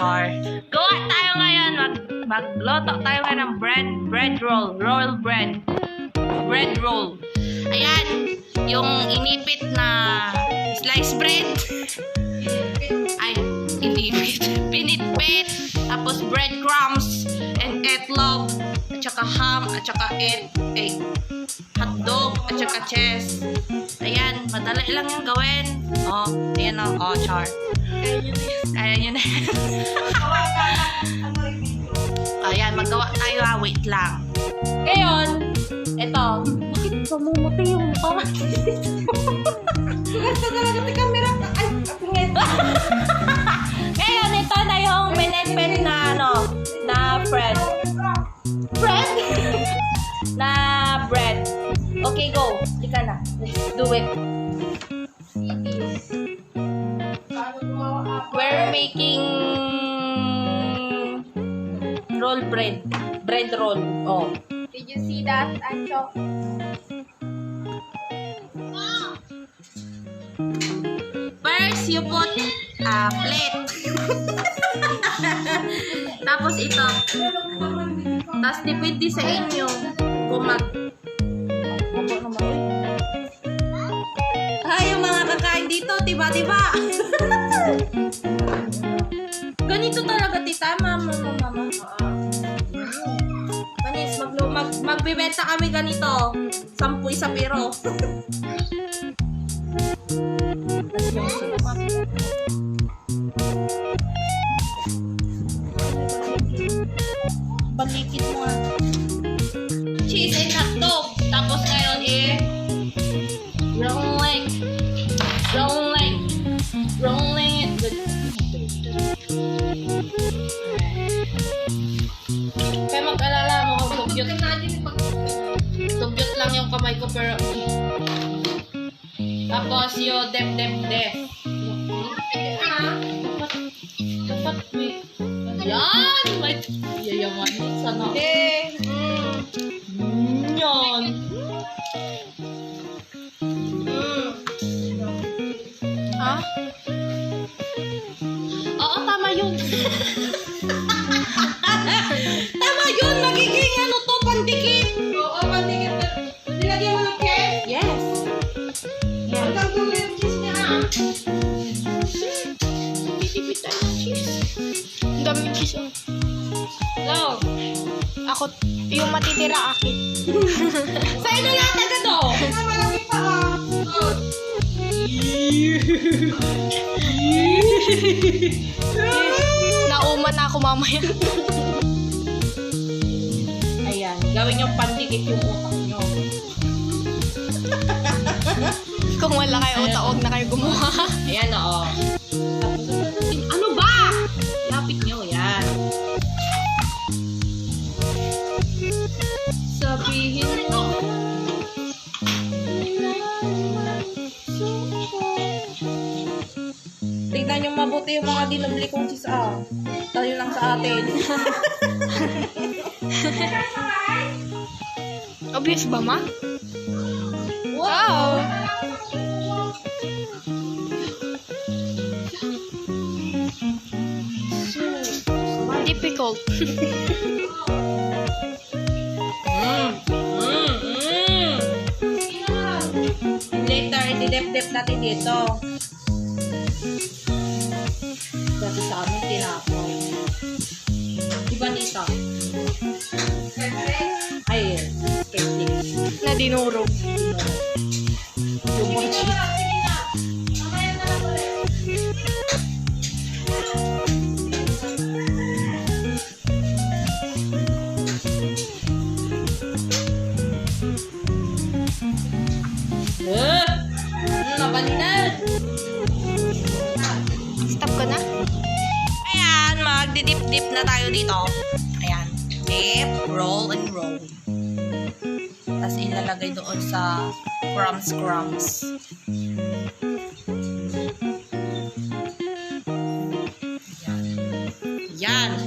char. Gawa tayo ngayon. Magloto tayo ngayon ng bread roll. Roll bread. Bread roll. Ayan. Yung inipit na sliced bread. Ay, inipit. Pinitpit. Tapos breadcrumbs. And eggnog. At saka ham. At saka egg. Hotdog. At saka cheese. Ayan. Madali lang yung gawin. Oh, ayan o. Oh, char. Kaya nyo na. Ayan, magawa tayo ha. Wait lang. Ngayon, ito. Bakit pamumuti yung mukha? Gusto talaga sa camera. Ay, apingit. Ngayon, ito na yung minipit na na bread. Bread? Na bread. Okay, go. Ika na. Let's do it. We're making roll bread. Bread roll. Oh. Did you see that, Ancho? First, you put a plate. Tapos ito. Tapos depende sa inyo kung Ay, yung mga kakain dito, diba? Ganito talaga, tita. Mama. Panis, magbibenta kami ganito. 10 isa pero. Palikit mo nga. Cheese and hotdog. Tapos ngayon rolling it. Kaya mag-alala mo kung sugyot lang yung kamay ko pero tapos yung dep. Dapat may yan! May yayamanin sana. Yan. Ha? Oo, tama yun. Tama yun! Magiging pandikit. Oo, pandikit. Nilagyan mo ng cheese? Yes. Ang gagawin mo yung cheese niya. Titipid tayo ng cheese. Ang daming cheese, oh. Go. Ako, yung matitira akin. Sa inyo lahat agad oh. Ang malaki pa ah. Nauman na ako mamaya. Ayan, gawin yung pandikit yung utak nyo. Kung wala kayo utak, huwag na kayo gumawa. Ayan oo. Ano ba? Lapit nyo, yan. Sabihin mo. Tignan nyo mabuti yung mga dinumli kong cheese ah. Tayo lang sa atin. Obvious ba, ma? Wow! Difficult. Later, didep-dep natin dito. Dati sa amin, tinapoy. Diba dito? Ay, skeptic. Na dinurog. Yung mga cheese. Nabalinad! Stop ko na. Ayan, magdidip-dip na tayo dito. Ayan. Dip, roll, and roll. Tapos ilalagay doon sa crumbs. Yan.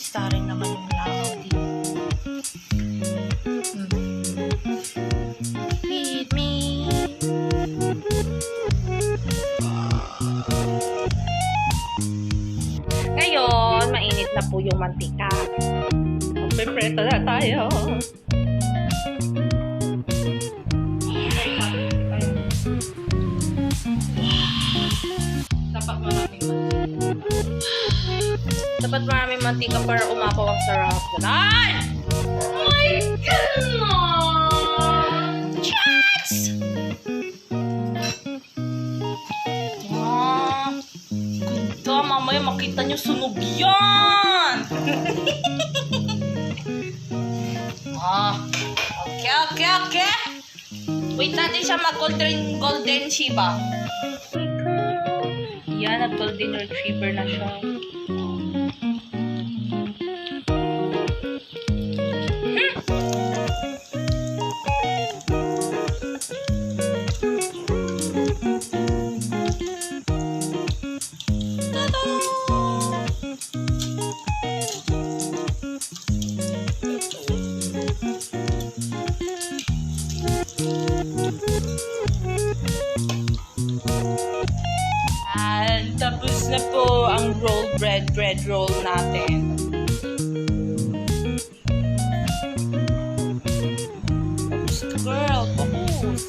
Starring naman yung langaw dito. Feed me. Ngayon, mainit na po yung mantika. Magpiprito na tayo. Dapat maraming mantika para umapaw ang sarap. Ganon! Oh my God! Chats! Ganda. Mamaya makita nyo sunog yan! Okay. Wait natin siya mag-golden shiba. Yan, nag-golden retriever na siya. And tapos na po ang bread roll natin. Tapos na, girl, tapos.